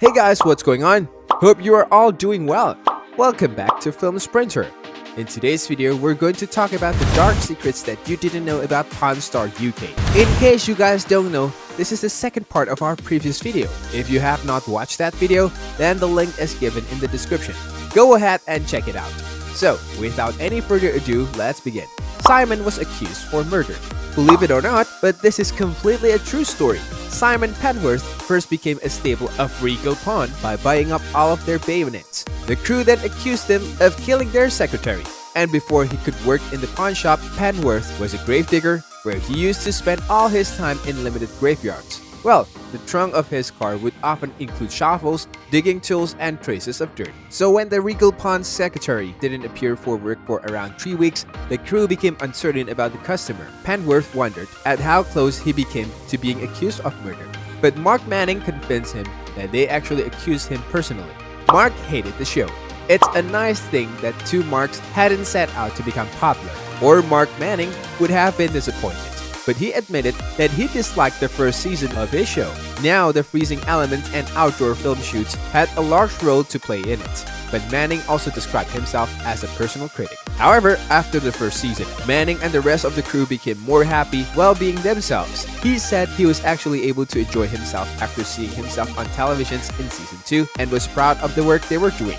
Hey guys, what's going on? Hope you are all doing well. Welcome back to Film Sprinter. In today's video, we're going to talk about the dark secrets that you didn't know about Pawn Star UK. In case you guys don't know, this is the second part of our previous video. If you have not watched that video, then the link is given in the description. Go ahead and check it out. So, without any further ado, let's begin. Simon was accused for murder. Believe it or not, but this is completely a true story. Simon Penworth first became a staple of Regal Pawn by buying up all of their bayonets. The crew then accused him of killing their secretary. And before he could work in the pawn shop, Penworth was a gravedigger where he used to spend all his time in limited graveyards. Well, the trunk of his car would often include shovels, digging tools, and traces of dirt. So when the Regal Pawn secretary didn't appear for work for around 3 weeks, the crew became uncertain about the customer. Penworth wondered at how close he became to being accused of murder. But Mark Manning convinced him that they actually accused him personally. Mark hated the show. It's a nice thing that two Marks hadn't set out to become popular, or Mark Manning would have been disappointed. But he admitted that he disliked the first season of his show. Now, the freezing elements and outdoor film shoots had a large role to play in it. But Manning also described himself as a personal critic. However, after the first season, Manning and the rest of the crew became more happy while being themselves. He said he was actually able to enjoy himself after seeing himself on televisions in season 2 and was proud of the work they were doing.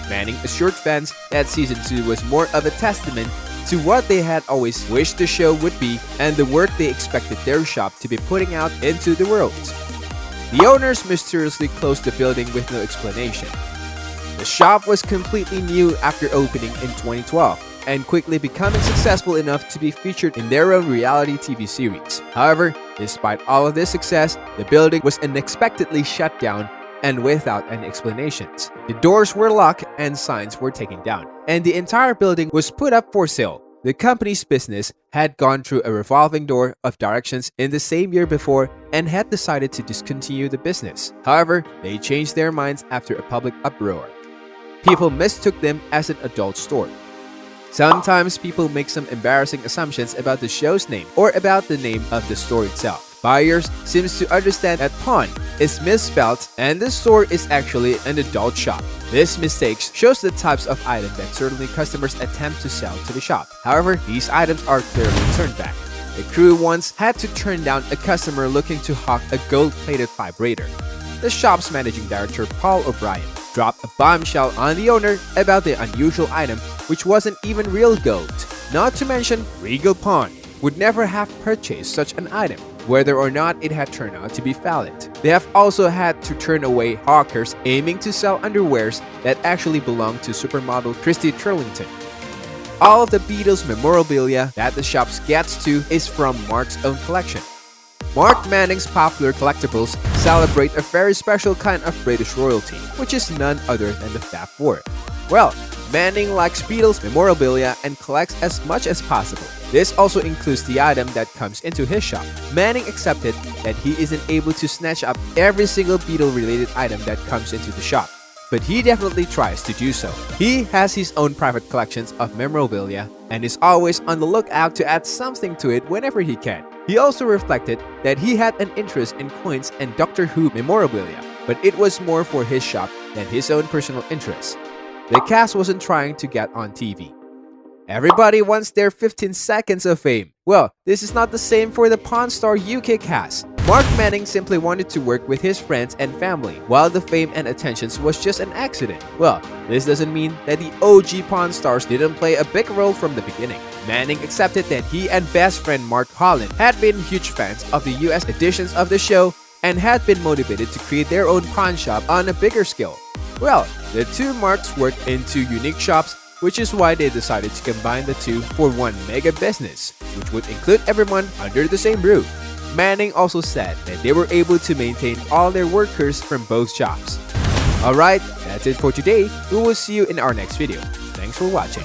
Manning assured fans that season 2 was more of a testament to what they had always wished the show would be and the work they expected their shop to be putting out into the world. The owners mysteriously closed the building with no explanation. The shop was completely new after opening in 2012 and quickly becoming successful enough to be featured in their own reality TV series. However, despite all of this success, the building was unexpectedly shut down and without any explanations. The doors were locked and signs were taken down, and the entire building was put up for sale. The company's business had gone through a revolving door of directions in the same year before and had decided to discontinue the business. However, they changed their minds after a public uproar. People mistook them as an adult store. Sometimes people make some embarrassing assumptions about the show's name or about the name of the store itself. Buyers seems to understand that pawn is misspelled and the store is actually an adult shop. This mistake shows the types of items that certainly customers attempt to sell to the shop. However, these items are clearly turned back. The crew once had to turn down a customer looking to hawk a gold-plated vibrator. The shop's managing director, Paul O'Brien, dropped a bombshell on the owner about the unusual item, which wasn't even real gold. Not to mention, Regal Pawn would never have purchased such an item, whether or not it had turned out to be valid. They have also had to turn away hawkers aiming to sell underwears that actually belong to supermodel Christy Turlington. All of the Beatles memorabilia that the shop gets to is from Mark's own collection. Mark Manning's popular collectibles celebrate a very special kind of British royalty, which is none other than the Fab Four. Well, Manning likes Beatles memorabilia and collects as much as possible. This also includes the item that comes into his shop. Manning accepted that he isn't able to snatch up every single Beatle-related item that comes into the shop, but he definitely tries to do so. He has his own private collections of memorabilia and is always on the lookout to add something to it whenever he can. He also reflected that he had an interest in coins and Doctor Who memorabilia, but it was more for his shop than his own personal interests. The cast wasn't trying to get on TV. Everybody wants their 15 seconds of fame. Well, this is not the same for the Pawn Star UK cast. Mark Manning simply wanted to work with his friends and family, while the fame and attentions was just an accident. Well, this doesn't mean that the OG Pawn Stars didn't play a big role from the beginning. Manning accepted that he and best friend Mark Holland had been huge fans of the US editions of the show and had been motivated to create their own pawn shop on a bigger scale. Well, the two Marks worked in two unique shops, which is why they decided to combine the two for one mega business, which would include everyone under the same roof. Manning also said that they were able to maintain all their workers from both shops. Alright, that's it for today. We will see you in our next video. Thanks for watching.